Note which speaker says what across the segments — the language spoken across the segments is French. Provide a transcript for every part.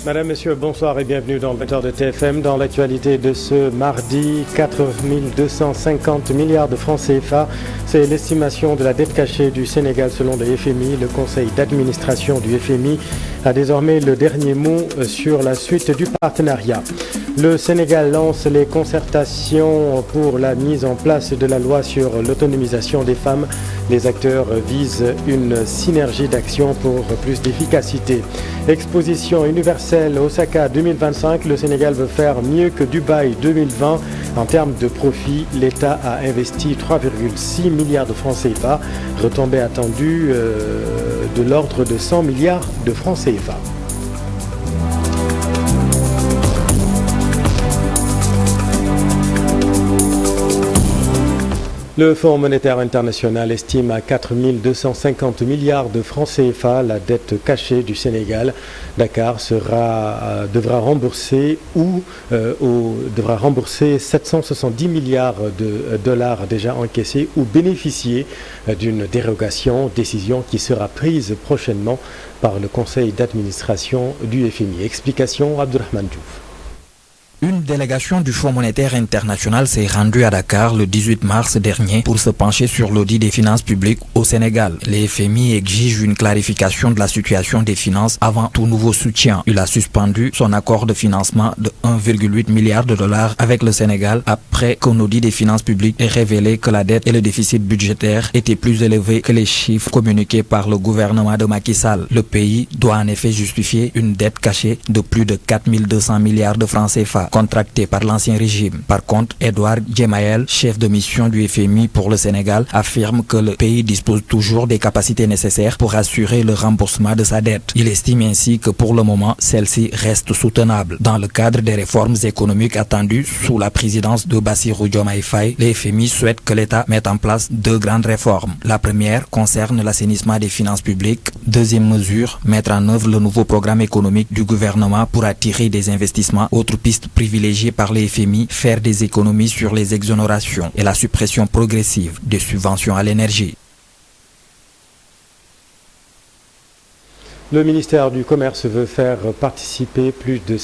Speaker 1: Madame, Monsieur, bonsoir et bienvenue dans le 20h de TFM. Dans l'actualité de ce mardi, 4 250 milliards de francs CFA. C'est l'estimation de la dette cachée du Sénégal selon le FMI. Le conseil d'administration du FMI a désormais le dernier mot sur la suite du partenariat. Le Sénégal lance les concertations pour la mise en place de la loi sur l'autonomisation des femmes. Les acteurs visent une synergie d'action pour plus d'efficacité. Exposition universelle Osaka 2025, le Sénégal veut faire mieux que Dubaï 2020. En termes de profit, l'État a investi 3,6 milliards de francs CFA, retombée attendue de l'ordre de 100 milliards de francs CFA. Le Fonds monétaire international estime à 4 250 milliards de francs CFA la dette cachée du Sénégal. Dakar devra rembourser 770 milliards de dollars déjà encaissés ou bénéficier d'une dérogation, décision qui sera prise prochainement par le conseil d'administration du FMI. Explication Abdurrahman Diouf.
Speaker 2: Une délégation du Fonds monétaire international s'est rendue à Dakar le 18 mars dernier pour se pencher sur l'audit des finances publiques au Sénégal. Le FMI exige une clarification de la situation des finances avant tout nouveau soutien. Il a suspendu son accord de financement de 1,8 milliard de dollars avec le Sénégal après qu'un audit des finances publiques ait révélé que la dette et le déficit budgétaire étaient plus élevés que les chiffres communiqués par le gouvernement de Macky Sall. Le pays doit en effet justifier une dette cachée de plus de 4 200 milliards de francs CFA. Contracté par l'ancien régime. Par contre, Edouard Djemael, chef de mission du FMI pour le Sénégal, affirme que le pays dispose toujours des capacités nécessaires pour assurer le remboursement de sa dette. Il estime ainsi que pour le moment, celle-ci reste soutenable. Dans le cadre des réformes économiques attendues sous la présidence de Bassirou Diomaye Faye, le FMI souhaite que l'État mette en place deux grandes réformes. La première concerne l'assainissement des finances publiques. Deuxième mesure, mettre en œuvre le nouveau programme économique du gouvernement pour attirer des investissements. Autre piste privilégiée par les FMI, faire des économies sur les exonérations et la suppression progressive des subventions à l'énergie.
Speaker 1: Le ministère du Commerce veut faire participer plus de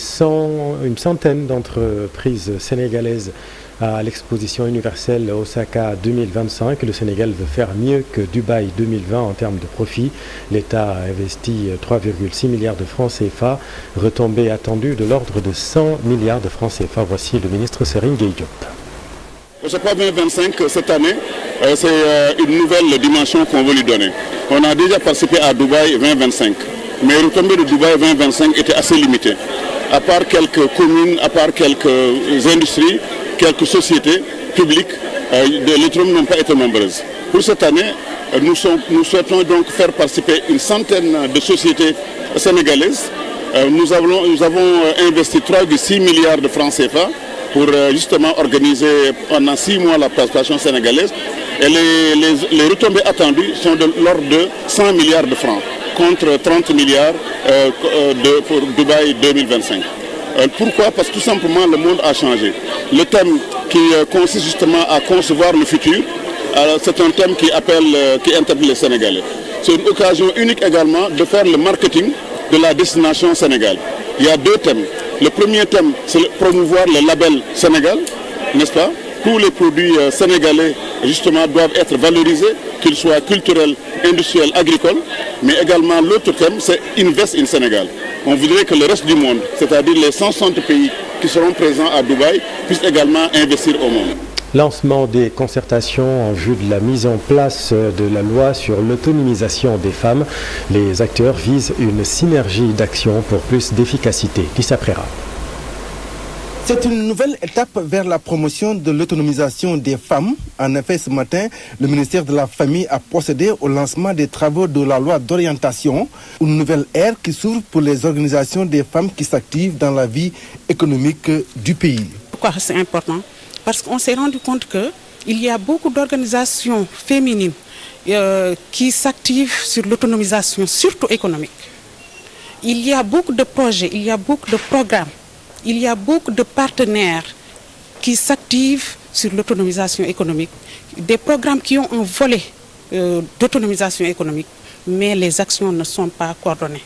Speaker 1: une centaine d'entreprises sénégalaises à l'exposition universelle Osaka 2025. Le Sénégal veut faire mieux que Dubaï 2020 en termes de profit. L'État a investi 3,6 milliards de francs CFA, retombée attendue de l'ordre de 100 milliards de francs CFA. Voici le ministre Serigne Gueye Diop.
Speaker 3: Osaka 2025, cette année, c'est une nouvelle dimension qu'on veut lui donner. On a déjà participé à Dubaï 2025, mais les retombées de Dubaï 2025 étaient assez limitées. À part quelques communes, à part quelques industries, quelques sociétés publiques, les retombées n'ont pas été nombreuses. Pour cette année, nous souhaitons donc faire participer une centaine de sociétés sénégalaises. Nous avons investi 3,6 milliards de francs CFA pour justement organiser pendant 6 mois la participation sénégalaise. Et les retombées attendues sont de l'ordre de 100 milliards de francs contre 30 milliards pour Dubaï 2025. Pourquoi? Parce que tout simplement le monde a changé. Le thème qui consiste justement à concevoir le futur, c'est un thème qui interpelle les Sénégalais. C'est une occasion unique également de faire le marketing de la destination Sénégal. Il y a deux thèmes. Le premier thème, c'est promouvoir le label Sénégal, n'est-ce pas? Tous les produits sénégalais justement doivent être valorisés, qu'ils soient culturels, industriels, agricoles. Mais également l'autre thème, c'est Invest in Sénégal. On voudrait que le reste du monde, c'est-à-dire les 160 pays qui seront présents à Dubaï, puissent également investir au monde.
Speaker 1: Lancement des concertations en vue de la mise en place de la loi sur l'autonomisation des femmes. Les acteurs visent une synergie d'action pour plus d'efficacité. Lisa Prera.
Speaker 4: C'est une nouvelle étape vers la promotion de l'autonomisation des femmes. En effet, ce matin, le ministère de la Famille a procédé au lancement des travaux de la loi d'orientation, une nouvelle ère qui s'ouvre pour les organisations des femmes qui s'activent dans la vie économique du pays.
Speaker 5: Pourquoi c'est important? Parce qu'on s'est rendu compte qu'il y a beaucoup d'organisations féminines qui s'activent sur l'autonomisation, surtout économique. Il y a beaucoup de projets, il y a beaucoup de programmes. Il y a beaucoup de partenaires qui s'activent sur l'autonomisation économique, des programmes qui ont un volet d'autonomisation économique, mais les actions ne sont pas coordonnées.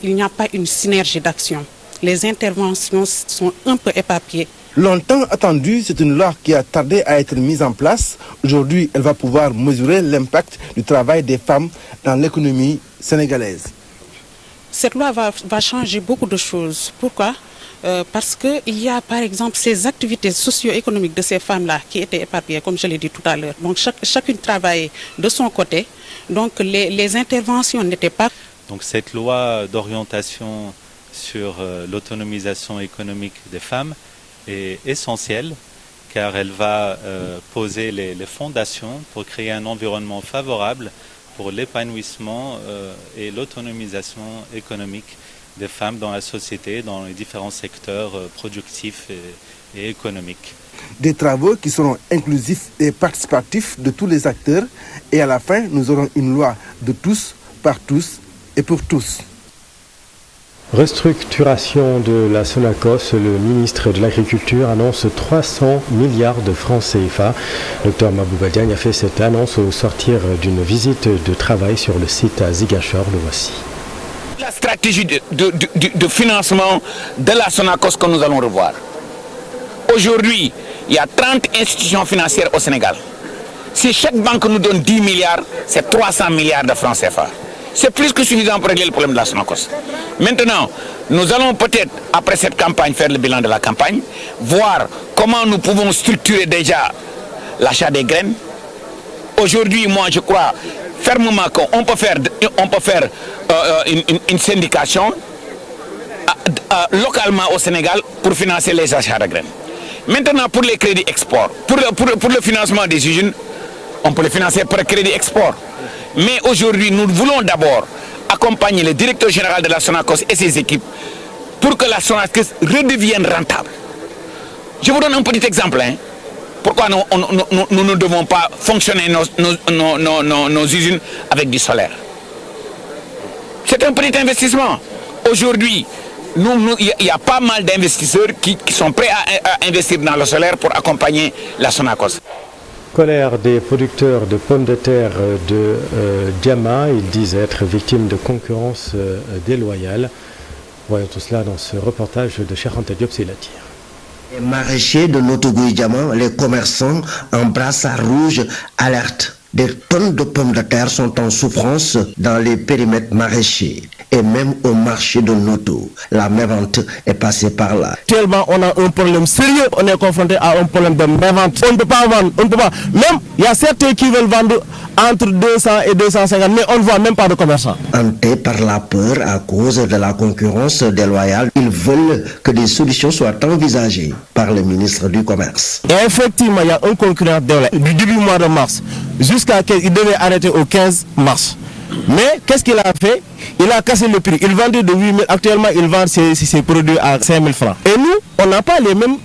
Speaker 5: il n'y a pas une synergie d'action. Les interventions sont un peu éparpillées.
Speaker 4: Longtemps attendue, c'est une loi qui a tardé à être mise en place. Aujourd'hui, elle va pouvoir mesurer l'impact du travail des femmes dans l'économie sénégalaise.
Speaker 5: Cette loi va changer beaucoup de choses. Pourquoi ? Parce qu'il y a par exemple ces activités socio-économiques de ces femmes-là qui étaient éparpillées, comme je l'ai dit tout à l'heure. Donc chacune travaillait de son côté. Donc les interventions n'étaient pas...
Speaker 6: Donc cette loi d'orientation sur l'autonomisation économique des femmes est essentielle car elle va poser les fondations pour créer un environnement favorable pour l'épanouissement et l'autonomisation économique des femmes dans la société, dans les différents secteurs productifs et économiques.
Speaker 4: Des travaux qui seront inclusifs et participatifs de tous les acteurs et à la fin, nous aurons une loi de tous, par tous et pour tous.
Speaker 1: Restructuration de la Sonacos, le ministre de l'Agriculture annonce 300 milliards de francs CFA. Dr Mabouba Diagne a fait cette annonce au sortir d'une visite de travail sur le site à Ziguinchor. Le voici.
Speaker 7: La stratégie de financement de la Sonacos que nous allons revoir. Aujourd'hui, il y a 30 institutions financières au Sénégal. Si chaque banque nous donne 10 milliards, c'est 300 milliards de francs CFA. C'est plus que suffisant pour régler le problème de la Sonacos. Maintenant, nous allons peut-être, après cette campagne, faire le bilan de la campagne, voir comment nous pouvons structurer déjà l'achat des graines. Aujourd'hui, moi, je crois fermement qu'on peut faire une syndication localement au Sénégal pour financer les achats de graines. Maintenant, pour les crédits export, pour le financement des usines, on peut le financer par crédit export. Mais aujourd'hui, nous voulons d'abord accompagner le directeur général de la Sonacos et ses équipes pour que la Sonacos redevienne rentable. Je vous donne un petit exemple. Pourquoi nous ne devons pas fonctionner nos usines avec du solaire? C'est un petit investissement. Aujourd'hui, il y a pas mal d'investisseurs qui sont prêts à investir dans le solaire pour accompagner la Sonacos.
Speaker 1: Colère des producteurs de pommes de terre de Diama. Ils disent être victimes de concurrence déloyale. Voyons tout cela dans ce reportage de Cheikh Anta Diop Silatir.
Speaker 8: Les maraîchers de Nottoguy Diama, les commerçants en brassard rouge alertent. Des tonnes de pommes de terre sont en souffrance dans les périmètres maraîchers et même au marché de Noto. La mévente est passée par là.
Speaker 9: Actuellement, on a un problème sérieux. On est confronté à un problème de mévente. On ne peut pas vendre, on ne peut pas. Même, il y a certains qui veulent vendre entre 200 et 250, mais on ne voit même pas de commerçants.
Speaker 8: Hantés par la peur à cause de la concurrence déloyale, ils veulent que des solutions soient envisagées par le ministre du Commerce.
Speaker 9: Et effectivement, il y a un concurrent déloyal du début du mois de mars jusqu'à qu'il devait arrêter au 15 mars. Mais qu'est-ce qu'il a fait? Il a cassé le prix. Il vendait de 8 000. Actuellement, il vend ses produits à 5 000 francs. Et nous, on n'a pas les mêmes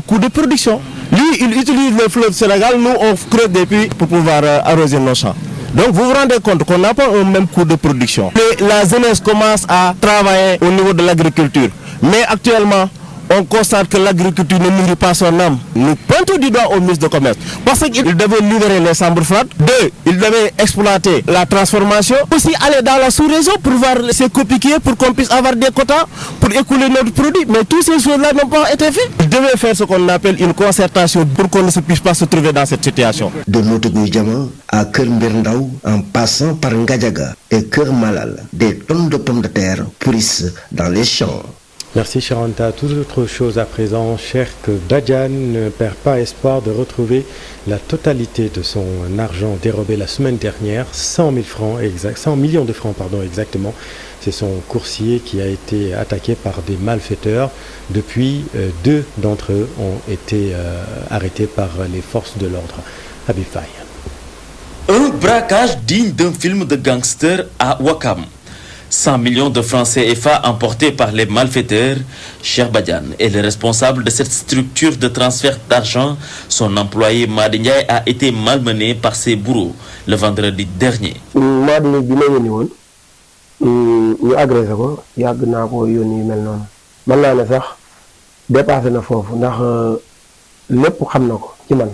Speaker 9: coûts de production. Lui, il utilise le fleuve Sénégal. Nous, on creuse des puits pour pouvoir arroser nos champs. Donc, vous vous rendez compte qu'on n'a pas un même coût de production. La jeunesse commence à travailler au niveau de l'agriculture. Mais actuellement, on constate que l'agriculture ne nourrit pas son âme. Nous pointons du doigt au ministre de Commerce. Parce qu'il devait livrer les chambres froides. 2, il devait exploiter la transformation. Aussi aller dans la sous-région pour voir ses copiquiers, pour qu'on puisse avoir des quotas, pour écouler notre produit. Mais toutes ces choses-là n'ont pas été faites. Il devait faire ce qu'on appelle une concertation pour qu'on ne puisse pas se trouver dans cette situation.
Speaker 8: De Nottoguy Diama à Keur Mbirndaw, en passant par Ngadiaga et Keur Malal, des tonnes de pommes de terre pourrissent dans les champs.
Speaker 1: Merci Charanta. Toute autre chose à présent, Cheikh Badiane ne perd pas espoir de retrouver la totalité de son argent dérobé la semaine dernière, 100 millions de francs exactement. C'est son coursier qui a été attaqué par des malfaiteurs. Depuis, 2 d'entre eux ont été arrêtés par les forces de l'ordre. Habib Faye.
Speaker 10: Un braquage digne d'un film de gangster à Ouakam. 100 millions de francs CFA emportés par les malfaiteurs. Cheikh Badiane est le responsable de cette structure de transfert d'argent. Son employé Madi Ndiaye a été malmené par ses bourreaux le vendredi dernier.
Speaker 11: Madi bi ma yónni woon ñu agressé ko yàgg naa ko yónni yu mel noonu mën naa ne sax dépassé na foofu ndax lépp xam na ko ci man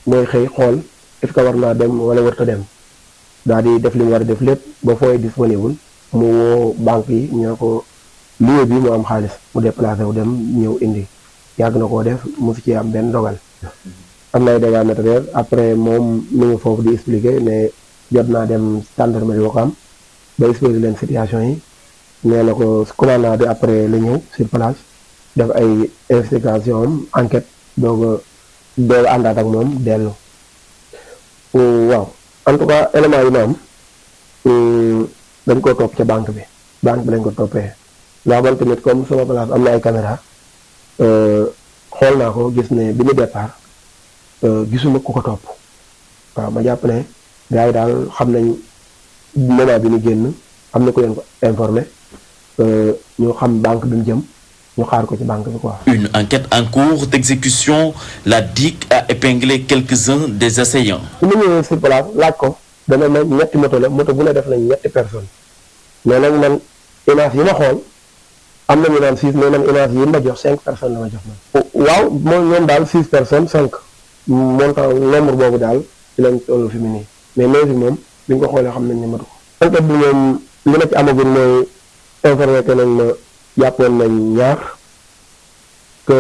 Speaker 11: mooy xëy xool est-ce que war naa dem wala warta dem daal di def li mu war a def lépp ba fooy disponible mu woo banque yi ñoo ko lieu bi mu am xaalis mu déplacé wu dem ñëw indi yàgg na koo def mu fi ci am benn dogal am na ay dégâts matériels après moom mi ngi foofu di expliquer ne jot naa dem gendarmerie Ouakam ba expliquer leen situation yi nee na ko commandant bi après la ñëw sur place def ay investigation am enquête doog a àndaat ak moom dellu waaw en tout cas élément yi ma am dañ ko topp ca banque bi lañ ko toppee ndax man tamit comme sama place am na ay caméra xool naa ko gis ne bi mu départ gisuma ku ko topp waaw ma jàpp ne gars yi daal xam nañ moment bi ñu génn am na ko leen ko informé ñu xam banque bi mu jëm ñu xaar ko ci banque bi quoi.
Speaker 10: Une enquête en cours d'exécution, la DIC a épinglé quelques-uns des assaillants.
Speaker 11: su ma ñëwee sur place laaj ko dana ma ñetti moto la moto bu ne def nañ ñetti personnes mais nag man image yi ma xool am na ñu naan 6 mais man image yi ma jox 5 personnes la ma jox man. waaw moom ñoom daal 6 personnes 5 montant nombre boobu daal ci lañ toll fi mu nii mais léegi moom bi ñu ko xoolee xam nañ ne matu ko. enquête bi moom li ma ci amagul mooy informé que nañ ma jàppoon nañ ñaar que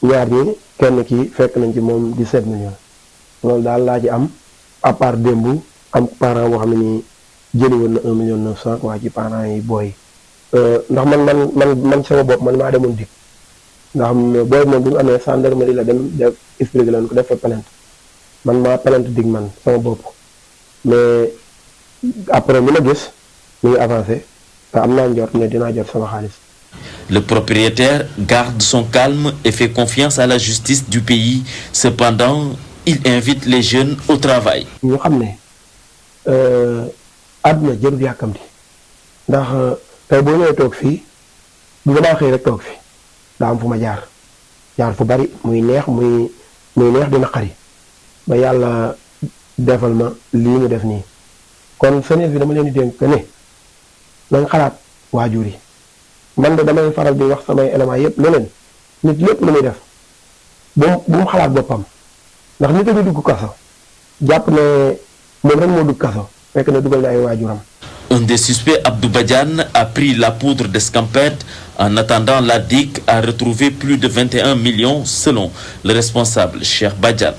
Speaker 11: ñaar ñi kenn ki fekk nañ ci moom 17 millions loolu daal laa ci am à part démb am parent boo xam ne nii jëli woon na 1 million 900 waa ci parents yi booy ndax man sama bopp man maa demoon dik ndax booy moom bi mu amee gendarmerie la dem def expliqué leen ko def fa plainte man maa plainte dig man sama bopp mais après mi ma gis mi ngi avancé te am naa njort ne dinaa jot sama xaalis.
Speaker 10: Le propriétaire garde son calme et fait confiance à la justice du pays. Cependant, il invite les jeunes au travail.
Speaker 11: ñu xam ne àdduna jërul yàkkamti ndax tey boo ñëwee toog fii du damaa xëy rek toog fi daa am fu ma jaar fu bari muy neex muy neex di naqari ba yàlla defal ma lii ñu def nii kon jeunesse bi dama leen di dénk que ne nañ xalaat waajur yi man de damay faral di wax samay éléments yépp leneen nit lépp lu muy def bu mu xalaat boppam ndax nit a di dugg kaso jàpp ne moom rek moo dugg kaso fekk ne dugal na ay waajuram.
Speaker 10: Un des suspects, Abdou Badiane, a pris la poudre d'escampette. En attendant, la DIC a retrouvé plus de 21 millions selon le responsable, Cheikh Badiane.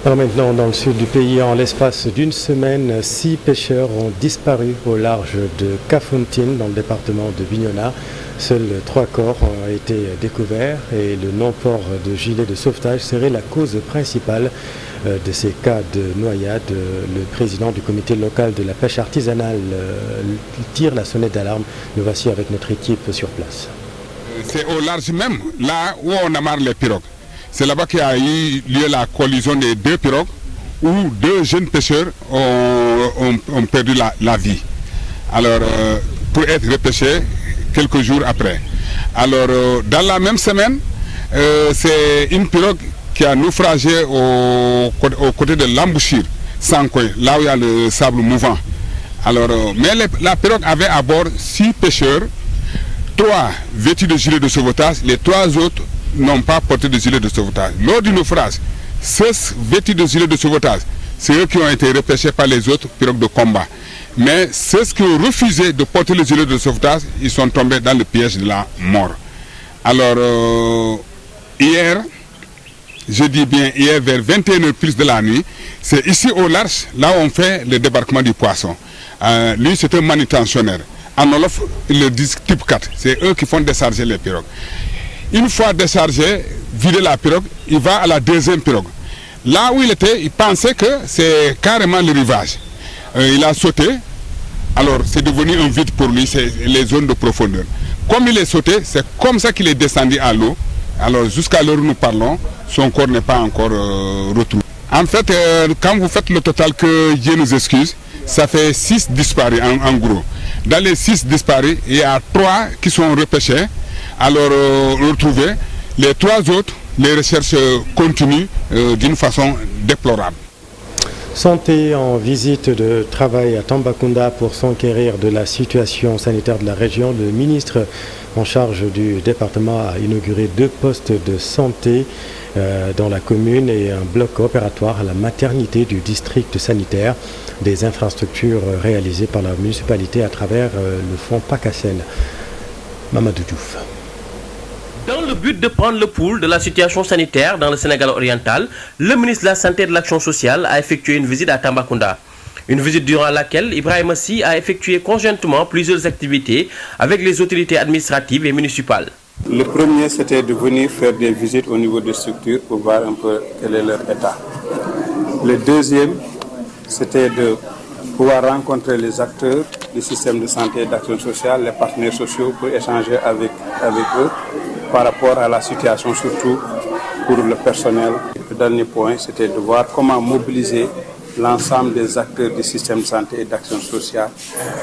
Speaker 1: Alors maintenant, dans le sud du pays, en l'espace d'une semaine, 6 pêcheurs ont disparu au large de Kafountine, dans le département de Bignona. Seuls 3 corps ont été découverts et le non-port de gilet de sauvetage serait la cause principale de ces cas de noyade. Le président du comité local de la pêche artisanale tire la sonnette d'alarme. Nous voici avec notre équipe sur place.
Speaker 3: C'est au large même, là où on amarre les pirogues. C'est là-bas qu'il y a eu lieu la collision des 2 pirogues où 2 jeunes pêcheurs ont perdu la vie. Alors, pour être repêchés quelques jours après. Alors, dans la même semaine, c'est une pirogue qui a naufragé au côté de l'embouchure, Sankoy, là où il y a le sable mouvant. Alors, mais la pirogue avait à bord 6 pêcheurs, 3 vêtus de gilets de sauvetage, les 3 autres n'ont pas porté de gilet de sauvetage. Lors du naufrage, ceux vêtus de gilets de sauvetage, c'est eux qui ont été repêchés par les autres pirogues de combat. Mais ceux qui ont refusé de porter le gilet de sauvetage, ils sont tombés dans le piège de la mort. Alors, hier, je dis bien hier, vers 21h plus de la nuit, c'est ici au large, là où on fait le débarquement du poisson. Lui, c'est un manutentionnaire. En Olof, ils le disent type 4. C'est eux qui font décharger les pirogues. Une fois déchargé, vidé la pirogue, il va à la 2e pirogue. Là où il était, il pensait que c'est carrément le rivage. Il a sauté, alors c'est devenu un vide pour lui, c'est les zones de profondeur. Comme il est sauté, c'est comme ça qu'il est descendu à l'eau. Alors jusqu'à l'heure où nous parlons, son corps n'est pas encore retrouvé. En fait, quand vous faites le total, que Dieu nous excuse, ça fait 6 disparus en gros. Dans les 6 disparus, il y a 3 qui sont repêchés. Alors, retrouvés, les 3 autres, les recherches continuent d'une façon déplorable.
Speaker 1: Santé en visite de travail à Tambacounda pour s'enquérir de la situation sanitaire de la région. Le ministre en charge du département a inauguré 2 postes de santé dans la commune et un bloc opératoire à la maternité du district sanitaire. Des infrastructures réalisées par la municipalité à travers le fonds PACASEN. Mamadou Diouf.
Speaker 12: Dans le but de prendre le pouls de la situation sanitaire dans le Sénégal oriental, le ministre de la Santé et de l'Action sociale a effectué une visite à Tambacounda. Une visite durant laquelle Ibrahima Sy a effectué conjointement plusieurs activités avec les autorités administratives et municipales.
Speaker 13: Le premier, c'était de venir faire des visites au niveau des structures pour voir un peu quel est leur état. Le deuxième, c'était de pouvoir rencontrer les acteurs du système de santé et d'action sociale, les partenaires sociaux, pour échanger avec eux par rapport à la situation, surtout pour le personnel. Le dernier point, c'était de voir comment mobiliser l'ensemble des acteurs du système de santé et d'action sociale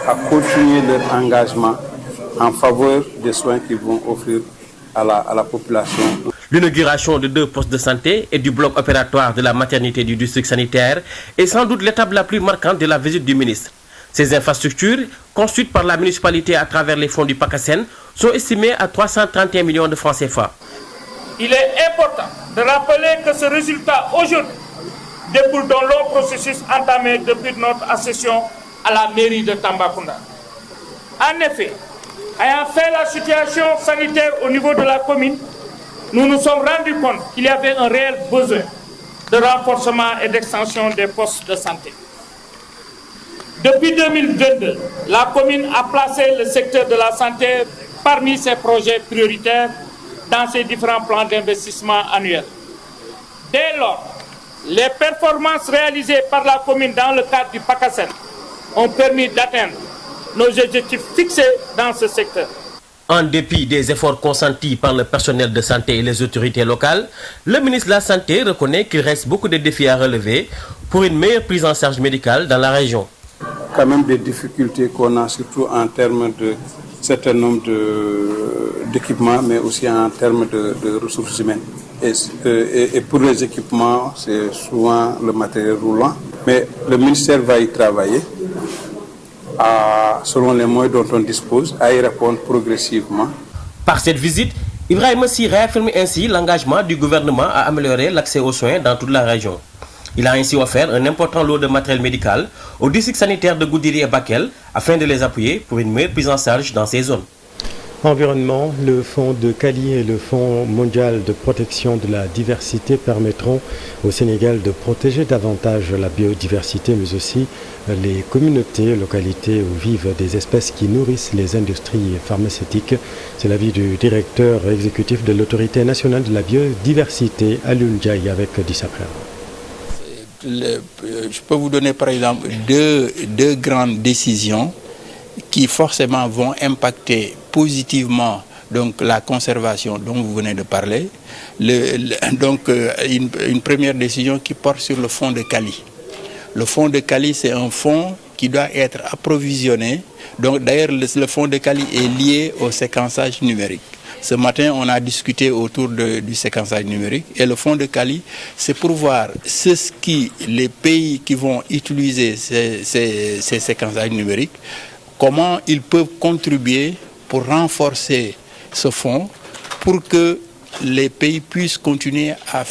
Speaker 13: à continuer leur engagement en faveur des soins qu'ils vont offrir à la population.
Speaker 12: L'inauguration de 2 postes de santé et du bloc opératoire de la maternité du district sanitaire est sans doute l'étape la plus marquante de la visite du ministre. Ces infrastructures, construites par la municipalité à travers les fonds du PACASEN, sont estimées à 331 millions de francs CFA.
Speaker 14: Il est important de rappeler que ce résultat aujourd'hui découle d'un long processus entamé depuis notre accession à la mairie de Tambacounda. En effet, ayant fait la situation sanitaire au niveau de la commune, nous nous sommes rendus compte qu'il y avait un réel besoin de renforcement et d'extension des postes de santé. Depuis 2022, la commune a placé le secteur de la santé parmi ses projets prioritaires dans ses différents plans d'investissement annuels. Dès lors, les performances réalisées par la commune dans le cadre du PACASEN ont permis d'atteindre nos objectifs fixés dans ce secteur.
Speaker 12: En dépit des efforts consentis par le personnel de santé et les autorités locales, le ministre de la Santé reconnaît qu'il reste beaucoup de défis à relever pour une meilleure prise en charge médicale dans la région.
Speaker 13: Quand même des difficultés qu'on a, surtout en termes de certain nombre d'équipements, mais aussi en termes de ressources humaines. Et pour les équipements, c'est souvent le matériel roulant. Mais le ministère va y travailler, selon les moyens dont on dispose, à y répondre progressivement.
Speaker 12: Par cette visite, Ibrahima Sy réaffirme ainsi l'engagement du gouvernement à améliorer l'accès aux soins dans toute la région. Il a ainsi offert un important lot de matériel médical au district sanitaire de Goudiri et Bakel afin de les appuyer pour une meilleure prise en charge dans ces zones.
Speaker 1: Environnement, le fonds de Cali et le fonds mondial de protection de la diversité permettront au Sénégal de protéger davantage la biodiversité, mais aussi les communautés, localités où vivent des espèces qui nourrissent les industries pharmaceutiques. C'est l'avis du directeur exécutif de l'Autorité nationale de la biodiversité, Alioune Ndiaye, avec Dissaprer.
Speaker 15: Je peux vous donner par exemple deux grandes décisions qui forcément vont impacter positivement donc la conservation dont vous venez de parler. Une première décision qui porte sur le fonds de Cali. Le fonds de Cali, c'est un fonds qui doit être approvisionné. Donc d'ailleurs, le fonds de Cali est lié au séquençage numérique. Ce matin, on a discuté autour du séquençage numérique et le fonds de Cali, c'est pour voir les pays qui vont utiliser ces séquençages numériques, comment ils peuvent contribuer pour renforcer ce fonds pour que les pays puissent continuer à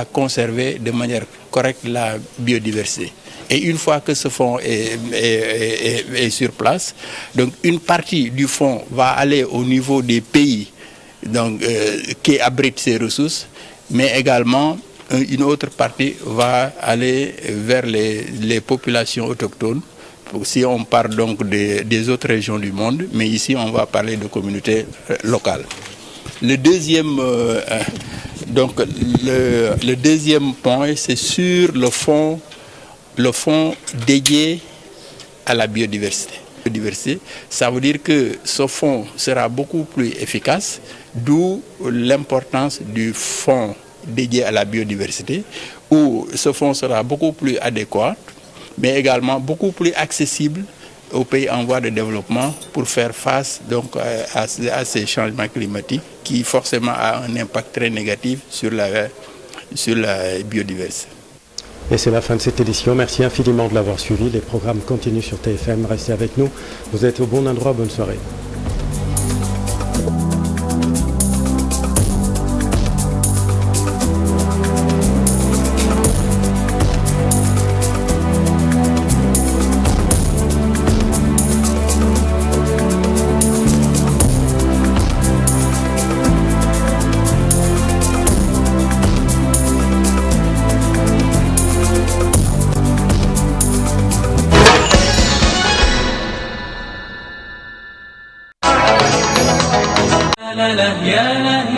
Speaker 15: conserver de manière correcte la biodiversité. Et une fois que ce fonds est sur place, donc une partie du fonds va aller au niveau des pays qui abritent ces ressources, mais également une autre partie va aller vers les populations autochtones. Si on parle donc des autres régions du monde, mais ici on va parler de communautés locales. Le deuxième point, c'est sur le fonds dédié à la biodiversité. Ça veut dire que ce fonds sera beaucoup plus efficace, d'où l'importance du fonds dédié à la biodiversité, où ce fonds sera beaucoup plus adéquat, mais également beaucoup plus accessible aux pays en voie de développement pour faire face donc à ces changements climatiques qui forcément a un impact très négatif sur la biodiversité.
Speaker 1: Et c'est la fin de cette édition. Merci infiniment de l'avoir suivi. Les programmes continuent sur TFM. Restez avec nous. Vous êtes au bon endroit. Bonne soirée.